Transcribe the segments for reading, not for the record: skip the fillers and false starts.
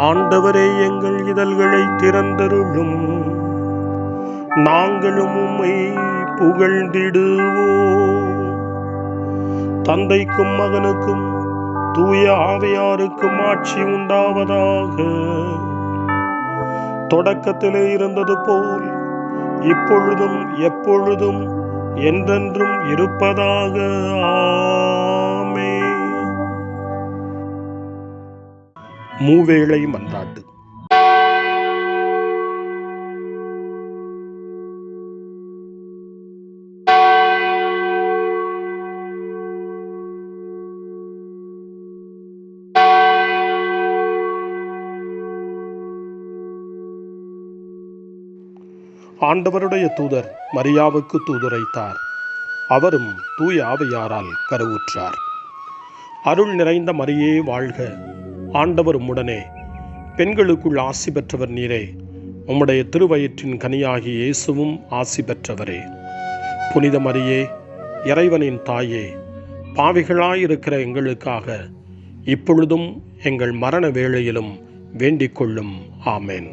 ஆண்டவரே, எங்கள் இதழ்களை திறந்தருளும், நாங்களும் உம்மை புகழ்ந்திடுவோம். தந்தைக்கும் மகனுக்கும் தூய ஆவியாருக்கும் ஆட்சி உண்டாவதாக. தொடக்கத்திலே இருந்தது போல் இப்பொழுதும் எப்பொழுதும் என்றென்றும் இருப்பதாக. ஆமென். மூவேளை மன்றாட்டு. ஆண்டவருடைய தூதர் மரியாவுக்கு தூதுரைத்தார். அவரும் தூய ஆவியாரால் கருவுற்றார். அருள் நிறைந்த மரியே வாழ்க, ஆண்டவர் உம்முடனே, பெண்களுக்குள் ஆசி பெற்றவர் நீரே. உம்முடைய திருவயிற்றின் கனியாகிய இயேசுவும் ஆசி பெற்றவரே. புனித மரியே, இறைவனின் தாயே, பாவிகளாயிருக்கிற எங்களுக்காக இப்பொழுதும் எங்கள் மரண வேளையிலும் வேண்டிக் கொள்ளும். ஆமென்.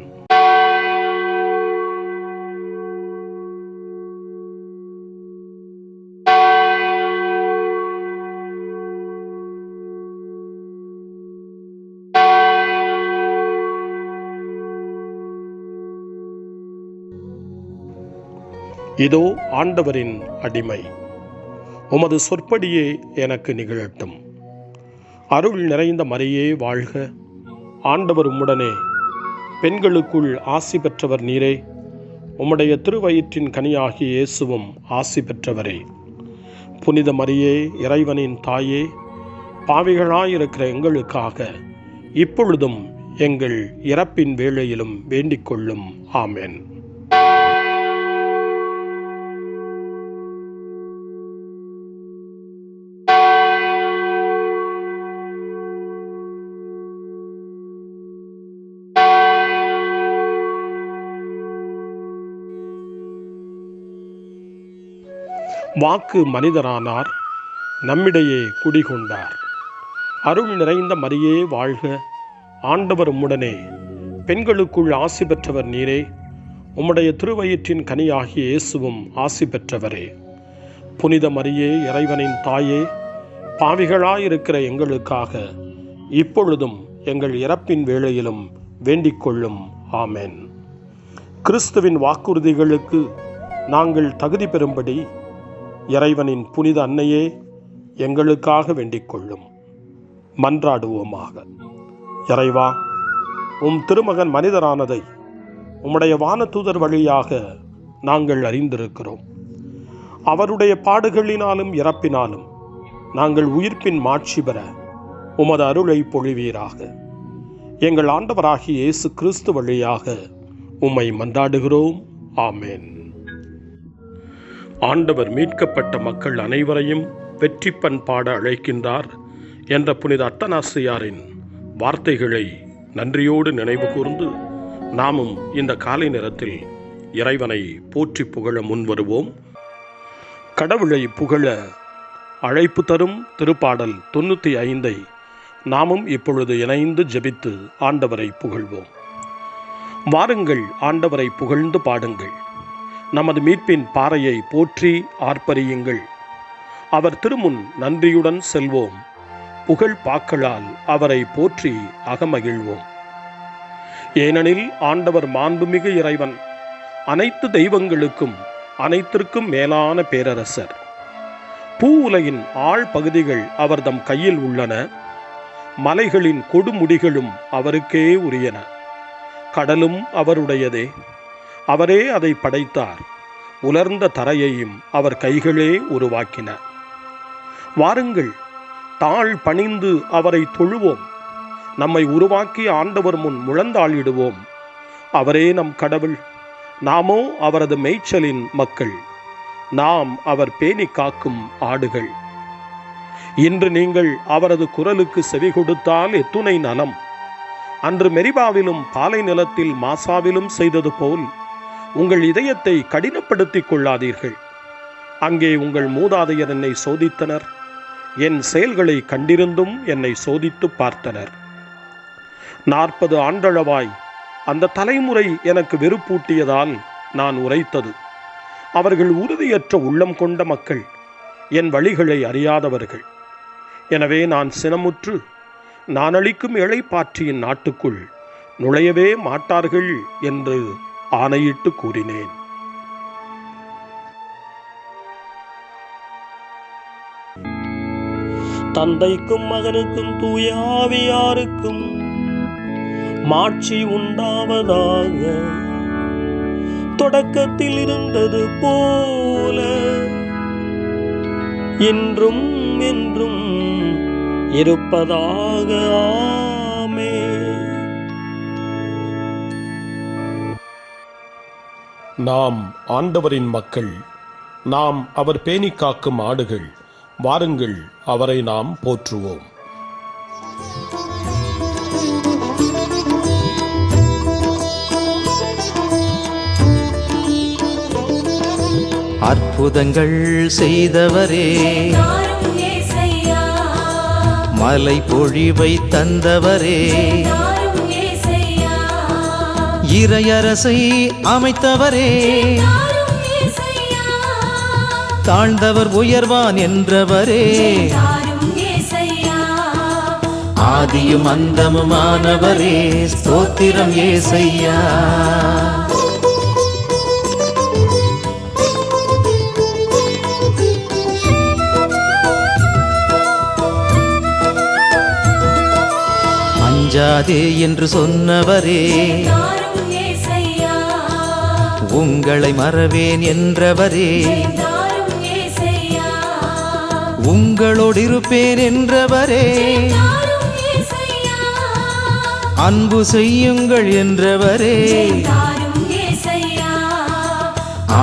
இதோ ஆண்டவரின் அடிமை, உமது சொற்படியே எனக்கு நிகழட்டும். அருள் நிறைந்த மரியே வாழ்க, ஆண்டவர் உம்முடனே, பெண்களுக்குள் ஆசி பெற்றவர் நீரே. உம்முடைய திருவயிற்றின் கனியாகிய இயேசுவும் ஆசி பெற்றவரே. புனித மரியே, இறைவனின் தாயே, பாவிகளாயிருக்கிற எங்களுக்காக இப்பொழுதும் எங்கள் இறப்பின் வேளையிலும் வேண்டிக் கொள்ளும். ஆமென். வாக்கு மனிதரானார், நம்மிடையே குடிகொண்டார். அருள் நிறைந்த மரியே வாழ்க, ஆண்டவர் உம்முடனே, பெண்களுக்குள் ஆசி பெற்றவர் நீரே. உம்முடைய திருவயிற்றின் கனியாகிய இயேசுவும் ஆசி பெற்றவரே. புனித மரியே, இறைவனின் தாயே, பாவிகளாயிருக்கிற எங்களுக்காக இப்பொழுதும் எங்கள் இறப்பின் வேளையிலும் வேண்டிக் கொள்ளும். ஆமென். கிறிஸ்துவின் வாக்குறுதிகளுக்கு நாங்கள் தகுதி பெறும்படி இறைவனின் புனித அன்னையே, எங்களுக்காக வேண்டிக் கொள்ளும். மன்றாடுவோமாக. இறைவா, உம் திருமகன் மனிதரானதை உம்முடைய வானதூதர் வழியாக நாங்கள் அறிந்திருக்கிறோம். அவருடைய பாடுகளினாலும் இறப்பினாலும் நாங்கள் உயிர்ப்பின் மாட்சி பெற உமது அருளை பொழிவீராக. எங்கள் ஆண்டவராகிய இயேசு கிறிஸ்து வழியாக உம்மை மன்றாடுகிறோம். ஆமென். ஆண்டவர் மீட்கப்பட்ட மக்கள் அனைவரையும் வெற்றி பண்பாட அழைக்கின்றார் என்ற புனித அத்தனாசியாரின் வார்த்தைகளை நன்றியோடு நினைவு கூர்ந்து நாமும் இந்த காலை நேரத்தில் இறைவனை போற்றி புகழ முன்வருவோம். கடவுளை புகழ அழைப்பு தரும் திருப்பாடல் 95 நாமும் இப்பொழுது இணைந்து ஜெபித்து ஆண்டவரை புகழ்வோம். வாருங்கள், ஆண்டவரை புகழ்ந்து பாடுங்கள். நமது மீட்பின் பாறையை போற்றி ஆர்ப்பரியுங்கள். அவர் திருமுன் நன்றியுடன் செல்வோம். புகழ் பாக்களால் அவரை போற்றி அகமகிழ்வோம். ஏனெனில் ஆண்டவர் மாண்புமிகு இறைவன், அனைத்து தெய்வங்களுக்கும் அனைத்திற்கும் மேலான பேரரசர். பூ உலகின் ஆழ் பகுதிகள் அவர்தம் கையில் உள்ளன. மலைகளின் கொடுமுடிகளும் அவருக்கே உரியன. கடலும் அவருடையதே, அவரே அதை படைத்தார். உலர்ந்த தரையையும் அவர் கைகளே உருவாக்கின. வாருங்கள், தாழ் பணிந்து அவரை தொழுவோம். நம்மை உருவாக்கி ஆண்டவர் முன் முழந்தாளிடுவோம். அவரே நம் கடவுள், நாமோ அவரது மேய்ச்சலின் மக்கள். நாம் அவர் பேணி காக்கும் ஆடுகள். இன்று நீங்கள் அவரது குரலுக்கு செவி கொடுத்தால் எத்துணை நலம். அன்று மெரிபாவிலும் பாலை நிலத்தில் மாசாவிலும் செய்தது போல் உங்கள் இதயத்தை கடினப்படுத்திக் கொள்ளாதீர்கள். அங்கே உங்கள் மூதாதையர் என்னை சோதித்தனர். என் செயல்களை கண்டிருந்தும் என்னை சோதித்து பார்த்தனர். 40 ஆண்டளவாய் அந்த தலைமுறை எனக்கு வெறுப்பூட்டியதால் நான் உரைத்தது, அவர்கள் உறுதியற்ற உள்ளம் கொண்ட மக்கள், என் வழிகளை அறியாதவர்கள். எனவே நான் சினமுற்று, நான் அளிக்கும் இளைப்பாற்றியின் நாட்டுக்குள் நுழையவே மாட்டார்கள் என்று ஆணையிட்டு கூறினேன். தந்தைக்கும் மகனுக்கும் தூய ஆவியாருக்கும் மாட்சி உண்டாவதாக. தொடக்கத்தில் இருந்தது போல இன்றும் என்றும் இருப்பதாக. ஆமென். நாம் ஆண்டவரின் மக்கள், நாம் அவர் பேணி காக்கும் ஆடுகள். வாருங்கள், அவரை நாம் போற்றுவோம். அற்புதங்கள் செய்தவரே, மலை பொழிவை தந்தவரே, இறையரசை அமைத்தவரே, தாழ்ந்தவர் உயர்வான் என்றவரே, ஆதியும் அந்தமுமானவரே, ஸ்தோத்திரம் ஏசையா. அஞ்சாதே என்று சொன்னவரே, உங்களை மறவேன் என்றவரே, உங்களோடு இருப்பேன் என்றவரே, அன்பு செய்யுங்கள் என்றவரே,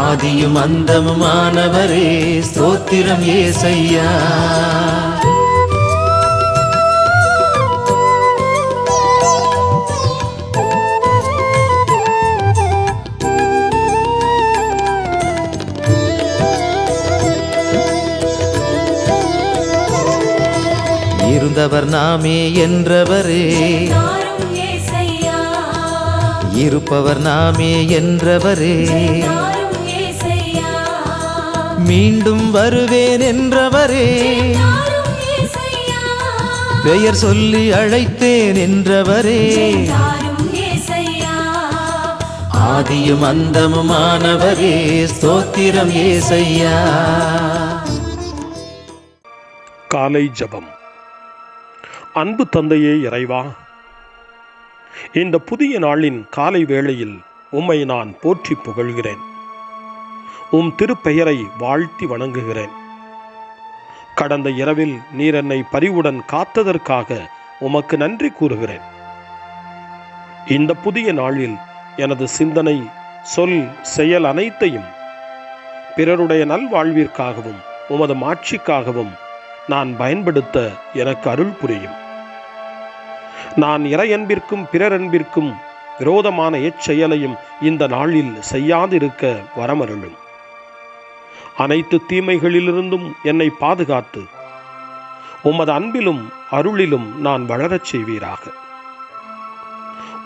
ஆதியும் அந்தமுமானவரே, ஸ்தோத்திரம் ஏசையா. இருந்தவர் நாமே என்றவரே, இருப்பவர் நாமே என்றவரே, மீண்டும் வருவேன் என்றவரே, பெயர் சொல்லி அழைத்தேன் என்றவரே, ஆதியும் அந்தமுமானவரே, ஸ்தோத்திரம் ஏசையா. காலை ஜெபம். அன்பு தந்தையே இறைவா, இந்த புதிய நாளின் காலை வேளையில் உம்மை நான் போற்றி புகழ்கிறேன். உம் திருப்பெயரை வாழ்த்தி வணங்குகிறேன். கடந்த இரவில் நீர் என்னை பரிவுடன் காத்ததற்காக உமக்கு நன்றி கூறுகிறேன். இந்த புதிய நாளில் எனது சிந்தனை, சொல், செயல் அனைத்தையும் பிறருடைய நல்வாழ்விற்காகவும் உமது மாட்சிக்காகவும் நான் பயன்படுத்த எனக்கு அருள் புரியும். நான் இறையன்பிற்கும் பிறரன்பிற்கும் விரோதமான எச்செயலையும் இந்த நாளில் செய்யாதிருக்க வரமருளும். அனைத்து தீமைகளிலிருந்தும் என்னை பாதுகாத்து உமது அன்பிலும் அருளிலும் நான் வளரச் செய்வீராக.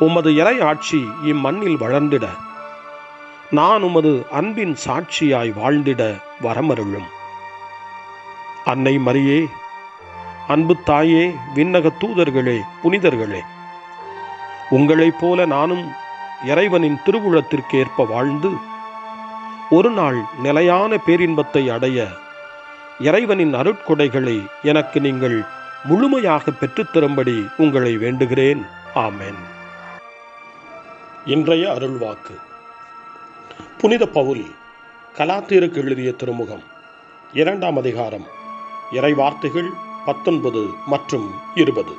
உமது இறை ஆட்சி இம்மண்ணில் வளர்ந்திட, நான் உமது அன்பின் சாட்சியாய் வாழ்ந்திட வரமருளும். அன்னை மரியே, அன்பு தாயே, விண்ணக தூதர்களே, புனிதர்களே, உங்களைப் போல நானும் இறைவனின் திருவுளத்திற்கு ஏற்ப வாழ்ந்து ஒரு நாள் நிலையான பேரின்பத்தை அடைய இறைவனின் அருட்கொடைகளை எனக்கு நீங்கள் முழுமையாக பெற்றுத்தரும்படி உங்களை வேண்டுகிறேன். ஆமென். இன்றைய அருள்வாக்கு. புனித பவுல் கலாத்தியருக்கு எழுதிய திருமுகம் 2ஆம் அதிகாரம் இறை வார்த்தைகள் 19 மற்றும் 20.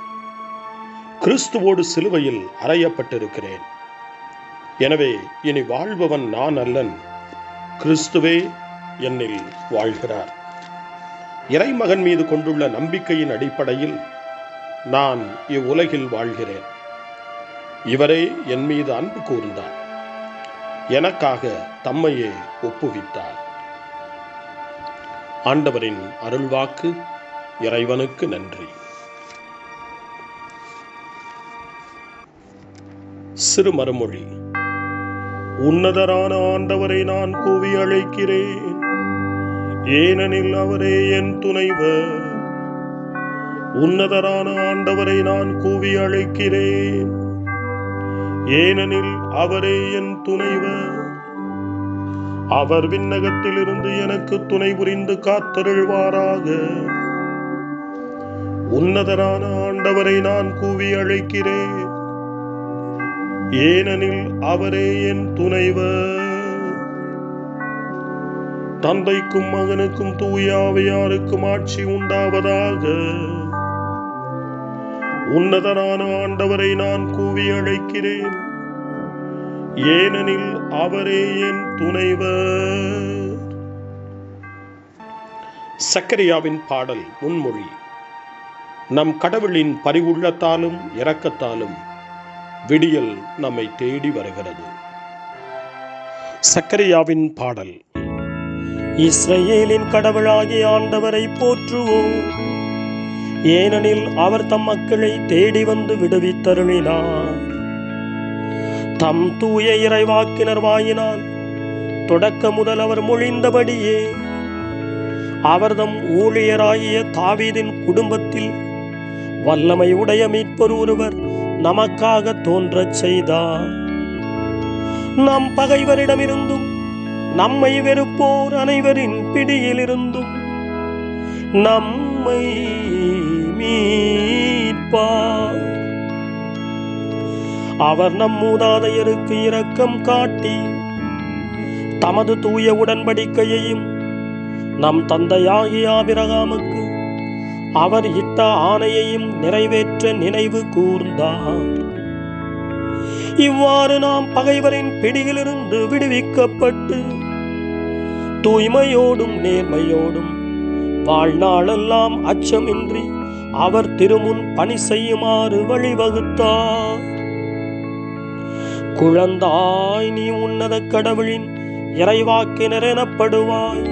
கிறிஸ்துவோடு சிலுவையில் அறையப்பட்டிருக்கிறேன். எனவே இனி வாழ்பவன் நான் அல்லன், கிறிஸ்துவே என்னில் வாழ்கிறார். இறைமகன் மீது கொண்டுள்ள நம்பிக்கையின் அடிப்படையில் நான் இவ்வுலகில் வாழ்கிறேன். இவரே என் மீது அன்பு கூர்ந்தார், எனக்காக தம்மையே ஒப்புவித்தார். ஆண்டவரின் அருள்வாக்கு. இறைவனுக்கு நன்றி. சிறு மறுமொழி. உன்னதரான ஆண்டவரை நான் கூவி அழைக்கிறேன், ஏனெனில் அவரே என் துணைவர். உன்னதரான ஆண்டவரை நான் கூவி அழைக்கிறேன், ஏனெனில் அவரே என் துணைவர். அவர் விண்ணகத்திலிருந்து எனக்கு துணை புரிந்து காத்தருள்வாராக. உன்னதரான ஆண்டவரை நான் கூவி அழைக்கிறேன், ஏனெனில் அவரே என் துணைவர். தந்தைக்கும் மகனுக்கும் தூய ஆவியாருக்கும் ஆட்சி உண்டாவதாக. உன்னதரான ஆண்டவரை நான் கூவி அழைக்கிறேன், ஏனெனில் அவரே என் துணைவர். சக்கரியாவின் பாடல் முன்மொழி. நம் கடவுளின் பரிவுள்ளத்தாலும் இரக்கத்தாலும் விடியல் நம்மை தேடி வருகிறது. சக்கரியாவின் பாடல். இஸ்ரவேலின் கடவுளாகிய ஆண்டவரை போற்றுவோம், ஏனெனில் அவர் தம் மக்களை தேடி வந்து விடுவித்தருளினார். தம் தூய இறைவாக்கினர் வாயினால் தொடக்க முதல் அவர் மொழிந்தபடியே அவர் தம் ஊழியராகிய தாவீதின் குடும்பத்தில் வல்லமை உடைய மீட்பர் ஒருவர் நமக்காக தோன்றச் செய்தார். நம் பகைவரிடமிருந்தும் நம்மை வெறுப்போர் அனைவரின் பிடியிலிருந்தும் நம்மை மீட்பார். அவர் நம் மூதாதையருக்கு இரக்கம் காட்டி தமது தூய உடன்படிக்கையையும் நம் தந்தையாகிய ஆபிரகாமுக்கு அவர் இட்ட ஆணையையும் நிறைவேற்ற நினைவு கூர்ந்தார். இவ்வாறு நாம் பகைவரின் பிடியிலிருந்து விடுவிக்கப்பட்டு தூய்மையோடும் நேர்மையோடும் வாழ்நாளெல்லாம் அச்சமின்றி அவர் திருமுன் பணி செய்யுமாறு வழிவகுத்தார். குழந்தாய், நீ உன்னத கடவுளின் இறைவாக்கினர் எனப்படுவாய்,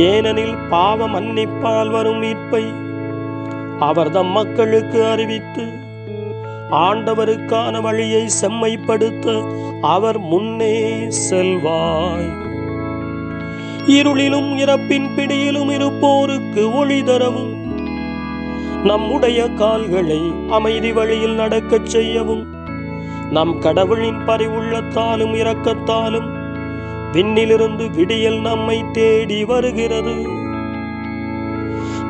ஏனெனில் பாவ மன்னிப்பால் வரும் மீட்பை அவர் தம் மக்களுக்கு அறிவித்து ஆண்டவருக்கான வழியை செம்மைப்படுத்த அவர் முன்னே செல்வாய். இருளிலும் இறப்பின் பிடியிலும் இருப்போருக்கு ஒளி தரவும் நம்முடைய கால்களை அமைதி வழியில் நடக்கச் செய்யவும் நம் கடவுளின் பரிவுள்ளத்தாலும் இரக்கத்தாலும் விண்ணிலிருந்து விடியல் நம்மை தேடி வருகிறது.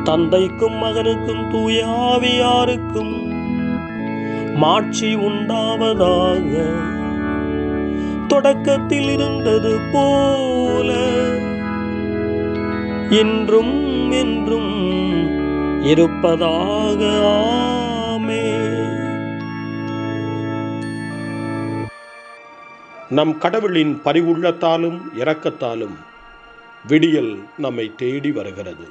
தந்தைக்கும் மகனுக்கும் தூய ஆவியாருக்கும் மாட்சி உண்டாவதாக. தொடக்கத்தில் இருந்தது போல இன்றும் என்றும் இருப்பதாக. ஆமென். நம் கடவுளின் பரிவுள்ளத்தாலும் இரக்கத்தாலும் விடியல் நம்மை தேடி வருகிறது.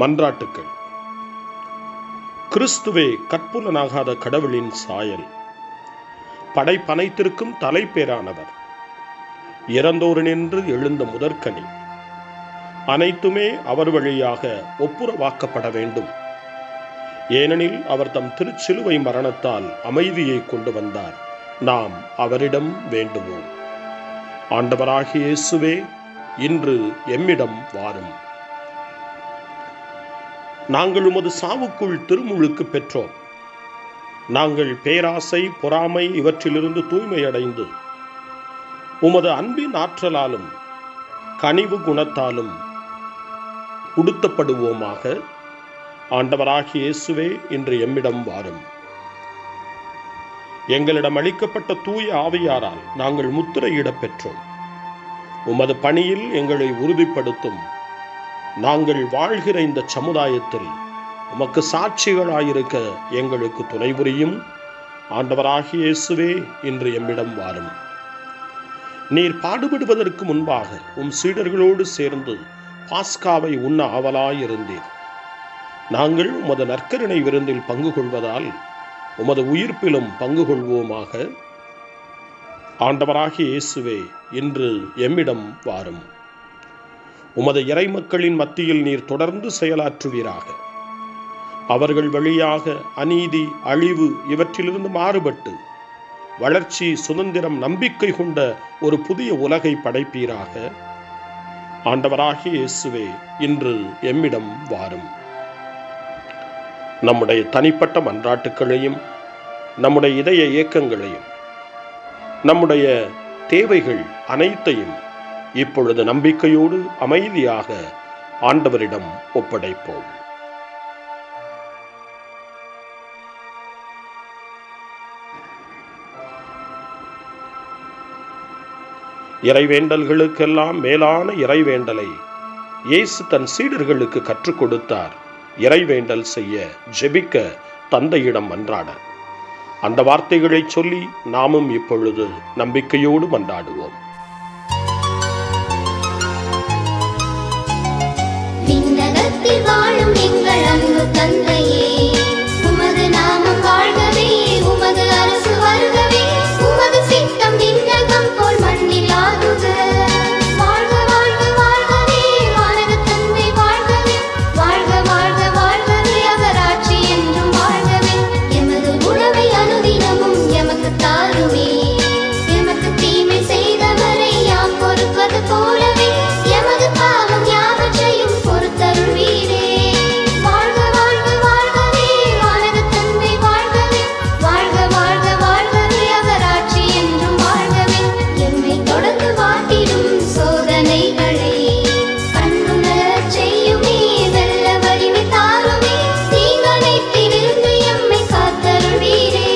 மன்றாட்டுக்கள். கிறிஸ்துவே கற்புலனாகாத கடவுளின் சாயல், படைப்பனைத்திற்கும் தலைப்பேரானவர், இறந்தோரினின்று எழுந்த முதற்கனி. அனைத்துமே அவர் வழியாக ஒப்புரவாக்கப்பட வேண்டும், ஏனெனில் அவர் தம் திருச்சிலுவை மரணத்தால் அமைதியை கொண்டு வந்தார். நாம் அவரிடம் வேண்டுவோம். ஆண்டவராகிய இயேசுவே, இன்று எம்மிடம் வாரும். நாங்கள் உமது சாவுக்குள் திருமுழுக்கு பெற்றோம். நாங்கள் பேராசை, பொறாமை இவற்றிலிருந்து தூய்மையடைந்து உமது அன்பின் ஆற்றலாலும் கனிவு குணத்தாலும் உடுத்தப்படுவோமாக. ஆண்டவராகிய இயேசுவே, இன்று எம்மிடம் வாரும். எங்களிடம் அளிக்கப்பட்ட தூய ஆவியாரால் நாங்கள் முத்திரையிடப் பெற்றோம். உமது பணியில் எங்களை உறுதிப்படுத்தும். நாங்கள் வாழ்கிற இந்த சமுதாயத்தில் உமக்கு சாட்சிகளாயிருக்க எங்களுக்கு துணை புரியும். ஆண்டவராகிய இயேசுவே, இன்று எம்மிடம் வாரும். நீர் பாடுபடுவதற்கு முன்பாக உம் சீடர்களோடு சேர்ந்து பாஸ்காவை உண்ண ஆவலாயிருந்தீர். நாங்கள் உமது நற்கருணை விருந்தில் பங்கு கொள்வதால் உமது உயிர்ப்பிலும் பங்கு கொள்வோமாக. ஆண்டவராகிய இயேசுவே, இன்று எம்மிடம் வாரும். உமது இறைமக்களின் மத்தியில் நீர் தொடர்ந்து செயலாற்றுவீராக. அவர்கள் வழியாக அநீதி, அழிவு இவற்றிலிருந்து மாறுபட்டு வளர்ச்சி, சுதந்திரம், நம்பிக்கை கொண்ட ஒரு புதிய உலகை படைப்பீராக. ஆண்டவராகிய இயேசுவே, இன்று எம்மிடம் வாரும். நம்முடைய தனிப்பட்ட மன்றாட்டுக்களையும், நம்முடைய இதய இயக்கங்களையும், நம்முடைய தேவைகள் அனைத்தையும் இப்பொழுது நம்பிக்கையோடு அமைதியாக ஆண்டவரிடம் ஒப்படைப்போம். இறைவேண்டல்களுக்கெல்லாம் மேலான இறைவேண்டலை இயேசு தன் சீடர்களுக்கு கற்றுக் கொடுத்தார். இறைவேண்டல் செய்ய, ஜெபிக்க, தந்தையிடம் மன்றாட. அந்த வார்த்தைகளை சொல்லி நாமும் இப்பொழுது நம்பிக்கையோடு மன்றாடுவோம். விண்ணகத்தில் வாழும் எங்கள் அன்பு தந்தையே, உமது நாமம் வாழ்கவே, உமது அரசு வருகவே, உமது சித்தம் விண்ணகம் போல் மண்ணில் ஆகுக. வாழ்க வாழ்க வாழ்கவே வானக தந்தை, வாழ்கவே வாழ்க வாழ்க வாழ்கவே அவராட்சி என்றும் வாழ்கவே. எமது உணவை அனுதினமும் எமக்கு தாருமே, எமக்கு தீமை செய்தவரை யாம் பொறுப்பது போலவே எமது பாவம் யாவற்றையும் பொறுத்தருள்வீரே. வாழ்க வாழ்க வாழ்கவே வானக தந்தை, வாழ்கவே வாழ்க வாழ்க வாழ்கவே அவராட்சி என்றும் வாழ்கவே. எம்மை தொடர்ந்து வாட்டிடும் சோதனைகளை கண்ணுணரச் செய்யுமே, வெல்ல வலிமை தாருமே, தீங்கனைத்திலிருந்து எம்மை காத்தருள்வீரே.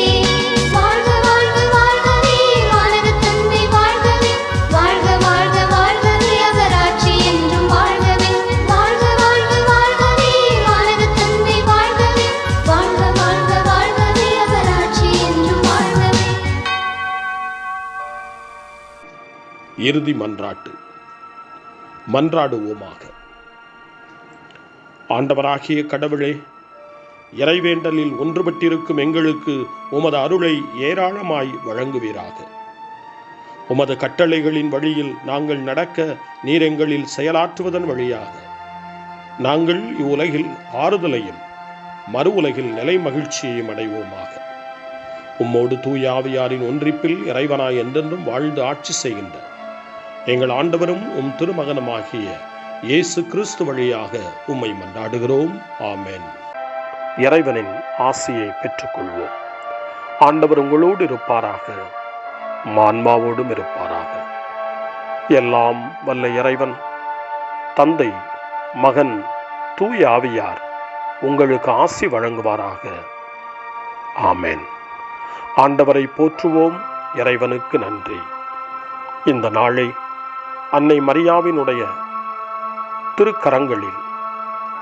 வாழ்க வாழ்க வாழ்கவே வானக தந்தை, வாழ்கவே வாழ்க வாழ்க வாழ்கவே அவராட்சி என்றும் வாழ்கவே. வாழ்க வாழ்க வாழ்கவே வானக தந்தை, வாழ்கவே வாழ்க வாழ்க வாழ்கவே அவராட்சி என்றும் வாழ்கவே. இறுதி மன்றாட்டு. மன்றாடுவோமாக. ஆண்டவராகிய கடவுளே, இறைவேண்டலில் ஒன்றுபட்டிருக்கும் எங்களுக்கு உமது அருளை ஏராளமாய் வழங்குவீராக. உமது கட்டளைகளின் வழியில் நாங்கள் நடக்க நீர் எங்களில் செயலாற்றுவதன் வழியாக நாங்கள் இவ்வுலகில் ஆறுதலையும் மறு உலகில் நிலை மகிழ்ச்சியையும் அடைவோமாக. உம்மோடு தூய ஆவியாரின் ஒன்றிப்பில் இறைவனாய் என்றென்றும் வாழ்ந்து ஆட்சி செய்கின்ற எங்கள் ஆண்டவரும் உம் திருமகனுமாகிய இயேசு கிறிஸ்து வழியாக உம்மை மன்றாடுகிறோம். ஆமென். இறைவனின் ஆசியை பெற்றுக்கொள்வோம். ஆண்டவர் உங்களோடு இருப்பாராக, ஆன்மாவோடும் இருப்பாராக. எல்லாம் வல்ல இறைவன் தந்தை, மகன், தூய ஆவியார் உங்களுக்கு ஆசி வழங்குவாராக. ஆமென். ஆண்டவரை போற்றுவோம். இறைவனுக்கு நன்றி. இந்த நாளை அன்னை மரியாவினுடைய திருக்கரங்களில்,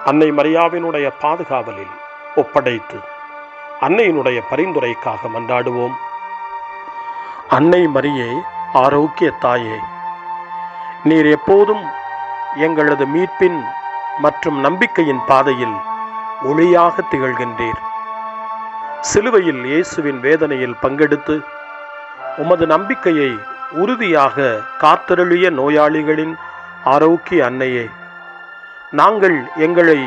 அன்னை மரியாவினுடைய பாதுகாவலில் ஒப்படைத்து அன்னையினுடைய பரிந்துரைக்காக மன்றாடுவோம். அன்னை மரியே, ஆரோக்கிய தாயே, நீர் எப்போதும் எங்களது மீட்பின் மற்றும் நம்பிக்கையின் பாதையில் ஒளியாக திகழ்கின்றீர். சிலுவையில் இயேசுவின் வேதனையில் பங்கெடுத்து உமது நம்பிக்கையை உறுதியாக காத்தருளிய நோயாளிகளின் ஆரோக்கிய அன்னையே, நாங்கள் எங்களை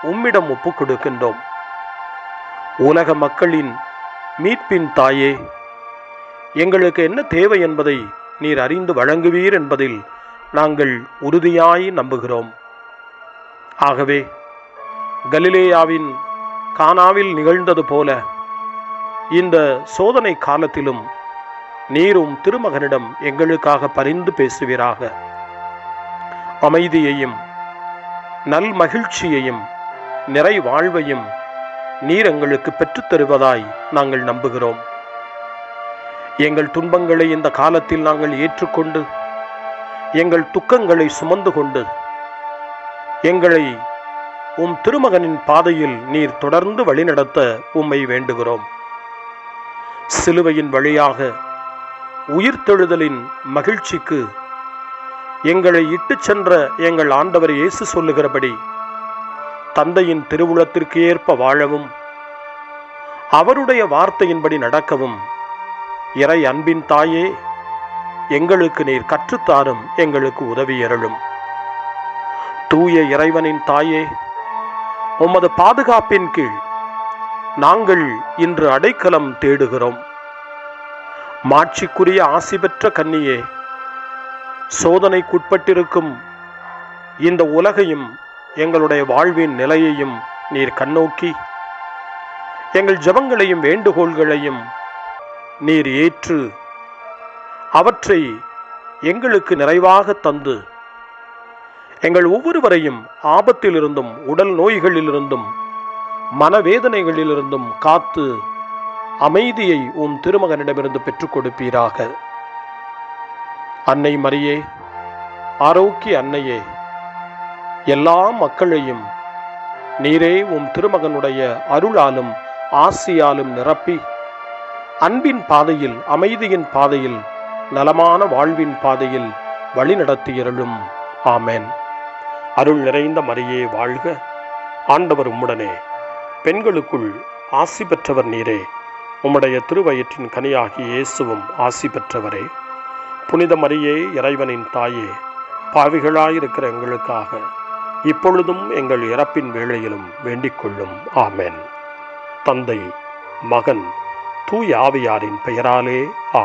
உம்மிடம் ஒப்புக் கொடுக்கின்றோம். உலக மக்களின் மீட்பின் தாயே, எங்களுக்கு என்ன தேவை என்பதை நீர் அறிந்து வழங்குவீர் என்பதில் நாங்கள் உறுதியாய் நம்புகிறோம். ஆகவே கலிலேயாவின் கானாவில் நிகழ்ந்தது போல இந்த சோதனை காலத்திலும் நீரும் திருமகனிடம் எங்களுக்காக பரிந்து பேசுவீராக. அமைதியையும் நல் மகிழ்ச்சியையும் நிறை வாழ்வையும் நீர் எங்களுக்கு பெற்றுத்தருவதாய் நாங்கள் நம்புகிறோம். எங்கள் துன்பங்களை இந்த காலத்தில் நாங்கள் ஏற்றுக்கொண்டு, எங்கள் துக்கங்களை சுமந்து கொண்டு, எங்களை உம் திருமகனின் பாதையில் நீர் தொடர்ந்து வழிநடத்த உம்மை வேண்டுகிறோம். சிலுவையின் வழியாக உயிர்த்தெழுதலின் மகிழ்ச்சிக்கு எங்களை இட்டுச் சென்ற எங்கள் ஆண்டவர் இயேசு சொல்லுகிறபடி தந்தையின் திருவுளத்திற்கு ஏற்ப வாழவும், அவருடைய வார்த்தையின்படி நடக்கவும் இறை அன்பின் தாயே, எங்களுக்கு நீர் கற்றுத்தாரும், எங்களுக்கு உதவியருளும். தூய இறைவனின் தாயே, உமது பாதுகாப்பின் கீழ் நாங்கள் இன்று அடைக்கலம் தேடுகிறோம். மாட்சிக்குரிய ஆசி பெற்ற கன்னியே, சோதனைக்குட்பட்டிருக்கும் இந்த உலகையும் எங்களுடைய வாழ்வின் நிலையையும் நீர் கண்ணோக்கி எங்கள் ஜெபங்களையும் வேண்டுகோள்களையும் நீர் ஏற்று அவற்றை எங்களுக்கு நிறைவாக தந்து எங்கள் ஒவ்வொருவரையும் ஆபத்திலிருந்தும் உடல் நோய்களிலிருந்தும் மனவேதனைகளிலிருந்தும் காத்து அமைதியை உம் திருமகனிடமிருந்து பெற்றுக் கொடுப்பீராக. அன்னை மரியே, ஆரோக்கிய அன்னையே, எல்லா மக்களையும் நீரே உம் திருமகனுடைய அருளாலும் ஆசியாலும் நிரப்பி அன்பின் பாதையில், அமைதியின் பாதையில், நலமான வாழ்வின் பாதையில் வழிநடத்தியருளும். ஆமென். அருள் நிறைந்த மரியே வாழ்க, ஆண்டவர் உம்முடனே, பெண்களுக்குள் ஆசி பெற்றவர் நீரே, உம்முடைய திருவயிற்றின் கனியாகிய இயேசுவும் ஆசி பெற்றவரே. புனித மரியே, இறைவனின் தாயே, பாவிகளாயிருக்கிற எங்களுக்காக இப்பொழுதும் எங்கள் இறப்பின் வேளையிலும் வேண்டிக் கொள்ளும். ஆமென். தந்தை, மகன், தூய ஆவியாரின் பெயராலே ஆமென்.